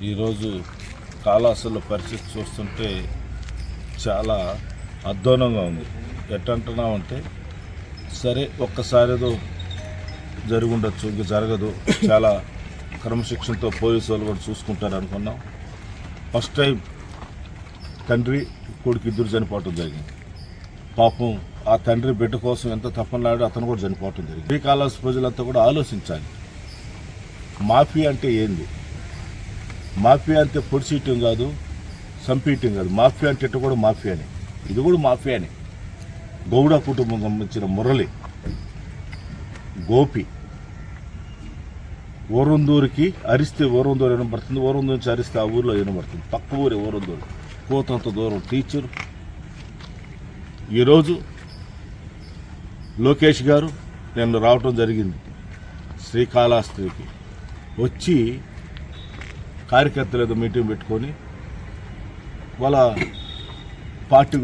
ఈరోజు కాళహస్తిలో పరిస్థితి చూస్తుంటే చాలా అధ్వానంగా ఉంది. ఎట్టంటున్నామంటే సరే ఒక్కసారి ఏదో జరిగి ఉండొచ్చు, ఇంక జరగదు, చాలా క్రమశిక్షణతో పోలీసు వాళ్ళు కూడా చూసుకుంటారు అనుకున్నాం. ఫస్ట్ టైం తండ్రి కొడుకు ఇద్దరు చనిపోవటం జరిగింది. పాపం ఆ తండ్రి బిడ్డ కోసం ఎంత తప్పనిలాడో అతను కూడా చనిపోవటం జరిగింది. శ్రీకాళహస్తి ప్రజలంతా కూడా ఆలోచించాలి, మాఫియా అంటే ఏంది? మాఫియా అంటే పొడిచీయటం కాదు, చంపేయటం కాదు. మాఫియా అంటే కూడా మాఫియానే, ఇది కూడా మాఫియానే. గౌడ కుటుంబం సంబంధించిన మురళి, గోపి, ఓరందూరికి అరిస్తే ఓరందూరు వినబడుతుంది, ఓరందూరు నుంచి అరిస్తే ఆ ఊరిలో వినబడుతుంది. పక్క ఊరే ఓరందూరు, కోతంత దూరం టీచరు. ఈరోజు లోకేష్ గారు నేను రావటం జరిగింది శ్రీకాళహస్తికి. వచ్చి కార్యకర్తలు ఏదో మీటింగ్ పెట్టుకొని వాళ్ళ పార్టీ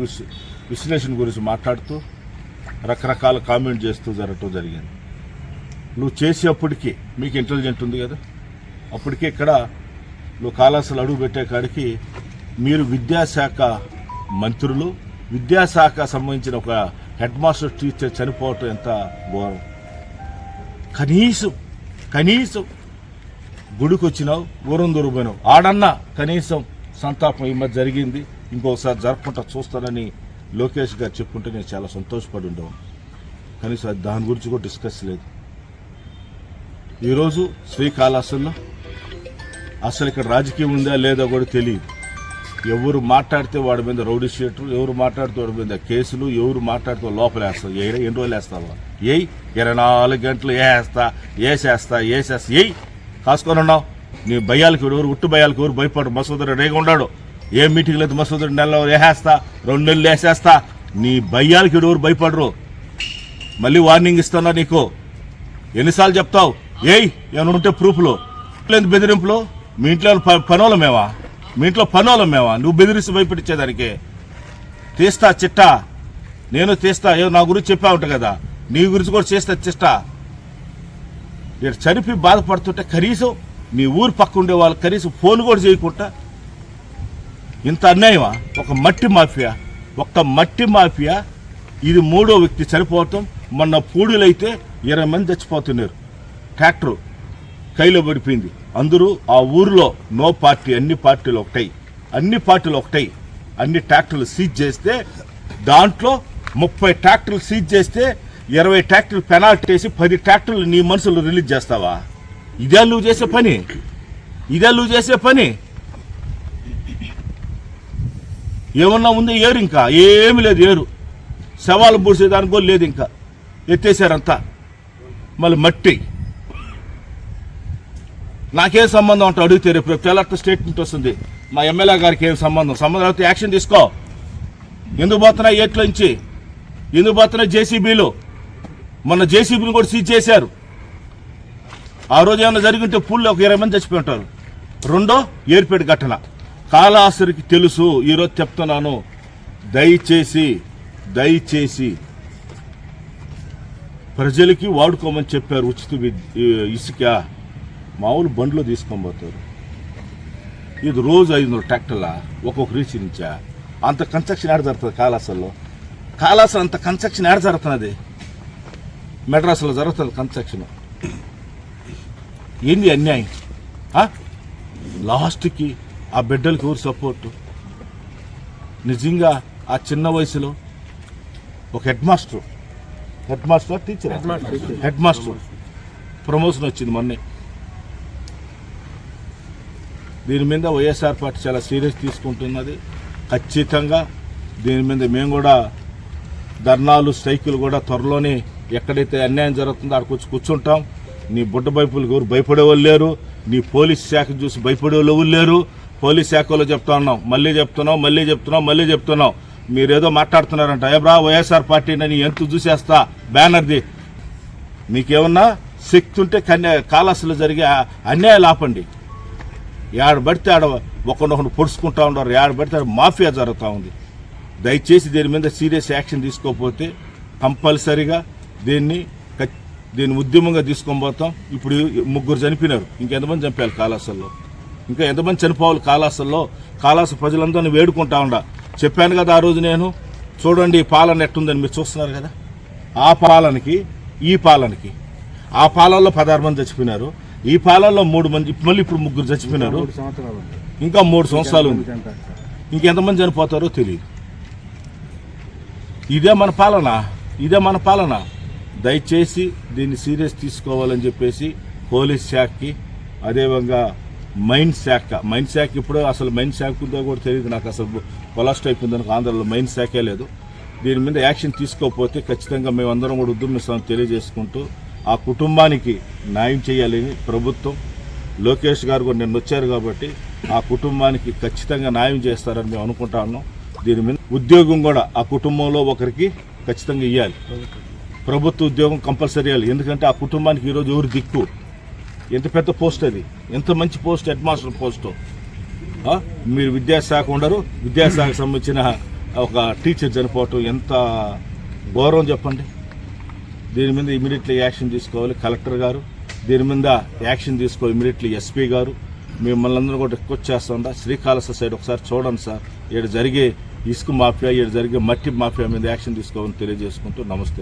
విశ్లేషణ గురించి మాట్లాడుతూ రకరకాల కామెంట్ చేస్తూ జరగటం జరిగింది. నువ్వు చేసేప్పటికీ మీకు ఇంటెలిజెంట్ ఉంది కదా, అప్పటికే ఇక్కడ నువ్వు కాళహస్తిలో అడుగు పెట్టే కాడికి మీరు విద్యాశాఖ మంత్రులు, విద్యాశాఖ సంబంధించిన ఒక హెడ్ మాస్టర్ టీచర్ చనిపోవటం ఎంత ఘోరం. కనీసం గుడికి వచ్చినావు, ఊరందూరు పోయినావు, ఆడన్నా కనీసం సంతాపం ఈ మధ్య జరిగింది, ఇంకొకసారి జరపకుండా చూస్తానని లోకేష్ గారు చెప్పుకుంటే నేను చాలా సంతోషపడి ఉండేవాను. కనీసం దాని గురించి కూడా డిస్కస్ లేదు. ఈరోజు శ్రీకాళహస్తిలో అసలు ఇక్కడ రాజకీయం ఉందా లేదా కూడా తెలియదు. ఎవరు మాట్లాడితే వాడి మీద రౌడీ షీట్లు, ఎవరు మాట్లాడితే వాడి మీద కేసులు, ఎవరు మాట్లాడితే లోపల వేస్తావు. ఎన్ని రోజులు వేస్తావా? 24 గంటలు వేసేస్తా కాసుకొని ఉన్నావు. నీ భయాలకి ఎవరు, ఉట్టు భయాలకి ఎవరు భయపడు. మసూదరు రేగా ఉన్నాడు, ఏ మీటింగ్ లేదు మసూదరు నెలలో వేసేస్తా, 2 నెలలు వేసేస్తా. నీ భయాలకి ఎవరు భయపడరు. మళ్ళీ వార్నింగ్ ఇస్తున్నా నీకు, ఎన్నిసార్లు చెప్తావు? ఏమైనా ఉంటే ప్రూఫ్లు లేదు, బెదిరింపులు. మీ ఇంట్లో పనోళ్ళం మేవా? నువ్వు బెదిరిస్తే భయపెట్టించేదానికి తీస్తా చిట్టా, నేను తీస్తా. నా గురించి చెప్పా ఉంటా కదా, నీ గురించి కూడా చేస్తా చిట్టా. ఇక్కడ చనిపి బాధపడుతుంటే కనీసం నీ ఊరు పక్క ఉండే వాళ్ళు కనీసం ఫోన్ కూడా చేయకుండా ఇంత అన్యాయమా? ఒక మట్టి మాఫియా. ఇది 3వ వ్యక్తి చనిపోవటం. మొన్న పూడిలైతే 20 మంది చచ్చిపోతున్నారు. ట్రాక్టర్ కైలో పడిపోయింది. అందరూ ఆ ఊరిలో నో పార్టీ, అన్ని పార్టీలు ఒకటై అన్ని ట్రాక్టర్లు సీజ్ చేస్తే, దాంట్లో 30 ట్రాక్టర్లు సీజ్ చేస్తే 20 ట్రాక్టర్లు పెనాల్టీ వేసి 10 ట్రాక్టర్లు నీ మనుషులు రిలీజ్ చేస్తావా? ఇదే నువ్వు చేసే పని? ఏమన్నా ఉంది? ఏరు ఇంకా ఏమి లేదు. ఏరు శవాలు పూసేదానికి కూడా లేదు, ఇంకా ఎత్తేసారంతా. మళ్ళీ మట్టి. నాకేం సంబంధం అంటూ అడిగితే రేపు తెల్లట్టు స్టేట్మెంట్ వస్తుంది. మా ఎమ్మెల్యే గారికి ఏం సంబంధం అయితే యాక్షన్ తీసుకో. ఎందుకు పోతున్నాయి ఏట్లోంచి? ఎందుకు పోతున్నాయి జేసీబీలు? మొన్న జేసీబీని కూడా సీజ్ చేశారు. ఆ రోజు ఏమైనా జరిగింటే పూల్లో ఒక 20 మంది చచ్చిపోయి ఉంటారు. రెండో ఏర్పేట ఘటన. కాళహస్తికి తెలుసు. ఈరోజు చెప్తున్నాను, దయచేసి ప్రజలకి వాడుకోమని చెప్పారు. ఉచిత ఇసుక మామూలు బండ్లో తీసుకొని పోతారు. ఇది రోజు 500 ట్రాక్టర్ల ఒక్కొక్క రీచ్ నుంచా? అంత కన్స్ట్రక్షన్ ఏడ జరుగుతుంది కాళహస్తిలో? అంత కన్స్ట్రక్షన్ ఏడ జరుగుతున్నది? మెడ్రాస్లో జరుగుతుంది కన్స్ట్రక్షన్. ఏంది అన్యాయం? లాస్ట్కి ఆ బిడ్డలకి ఎవరు సపోర్టు? నిజంగా ఆ చిన్న వయసులో ఒక హెడ్ మాస్టర్ ప్రమోషన్ వచ్చింది మొన్నే. దీని మీద వైఎస్ఆర్ పార్టీ చాలా సీరియస్ తీసుకుంటున్నది. ఖచ్చితంగా దీని మీద మేము కూడా ధర్నాలు, స్ట్రైకులు కూడా త్వరలోనే ఎక్కడైతే అన్యాయం జరుగుతుందో అక్కడికి వచ్చి కూర్చుంటాం. నీ బుడ్డ బైపులకు ఎవరు భయపడేవాళ్ళు లేరు, నీ పోలీస్ శాఖ చూసి భయపడేవాళ్ళు ఎవరు లేరు. పోలీస్ శాఖలో మళ్ళీ చెప్తున్నాం, మీరేదో మాట్లాడుతున్నారంట. ఏబ్రా వైఎస్ఆర్ పార్టీ అని ఎంత చూసేస్తా బ్యానర్ది. మీకేమన్నా శక్తి ఉంటే కాళహస్తిలో జరిగే అన్యాయాలు ఆపండి. ఏడబడితే ఆడ ఒకరినొకరు పొడుచుకుంటా ఉన్నారు, ఏడబడితే మాఫియా జరుగుతూ ఉంది. దయచేసి దీని మీద సీరియస్ యాక్షన్ తీసుకోకపోతే కంపల్సరీగా దీన్ని ఉద్యమంగా తీసుకొని పోతాం. ఇప్పుడు 3 చనిపోయినారు, ఇంకెంతమంది చంపాలి కాళహస్తిలో? ఇంకా ఎంతమంది చనిపోవాలి కాళాసల్లో? కాళాస ప్రజలందరినీ వేడుకుంటా ఉండా. చెప్పాను కదా ఆ రోజు నేను, చూడండి ఈ పాలన ఎట్టుందని మీరు చూస్తున్నారు కదా. ఆ పాలనకి ఈ పాలనకి, ఆ పాలనలో 16 మంది చచ్చిపోయినారు, ఈ పాలనలో 3 మంది, మళ్ళీ ఇప్పుడు 3 చచ్చిపోయినారు. ఇంకా 3 సంవత్సరాలు ఉంది, ఇంకెంతమంది చనిపోతారో తెలియదు. ఇదే మన పాలన, ఇదే మన పాలన. దయచేసి దీన్ని సీరియస్ తీసుకోవాలని చెప్పేసి పోలీస్ శాఖకి, అదేవిధంగా మైన్స్ శాఖ ఇప్పుడు అసలు మైన్స్ శాఖ ఉందో కూడా తెలియదు నాకు. అసలు కొలాస్ట్ అయిపోయింది ఆంధ్రలో, మైన్స్ శాఖే లేదు. దీని మీద యాక్షన్ తీసుకోకపోతే ఖచ్చితంగా మేమందరం కూడా ఉద్యమిస్తామని తెలియజేసుకుంటూ, ఆ కుటుంబానికి న్యాయం చేయాలని ప్రభుత్వం, లోకేష్ గారు కూడా నిన్న వచ్చారు కాబట్టి ఆ కుటుంబానికి ఖచ్చితంగా న్యాయం చేస్తారని మేము అనుకుంటా ఉన్నాం. దీని మీద ఉద్యోగం కూడా ఆ కుటుంబంలో ఒకరికి ఖచ్చితంగా ఇవ్వాలి, ప్రభుత్వ ఉద్యోగం కంపల్సరీ ఇవ్వాలి. ఎందుకంటే ఆ కుటుంబానికి ఈరోజు ఎవరు దిక్కు? ఎంత పెద్ద పోస్ట్ అది, ఎంత మంచి పోస్ట్, హెడ్ మాస్టర్ పోస్టు. మీరు విద్యాశాఖ ఉండరు, విద్యాశాఖకు సంబంధించిన ఒక టీచర్ చనిపోవటం ఎంత గౌరవం చెప్పండి. దీని మీద ఇమీడియట్లీ యాక్షన్ తీసుకోవాలి కలెక్టర్ గారు, దీని మీద యాక్షన్ తీసుకోవాలి ఇమీడియట్లీ ఎస్పీ గారు. మిమ్మల్ని అందరూ కూడా రిక్వెస్ట్ చేస్తుందా, శ్రీకాళహస్తి సైడ్ ఒకసారి చూడండి సార్. ఇక్కడ జరిగే ఇసుక మాఫియా, ఇక్కడ జరిగే మట్టి మాఫియా మీద యాక్షన్ తీసుకోవాలని తెలియజేసుకుంటూ నమస్తే.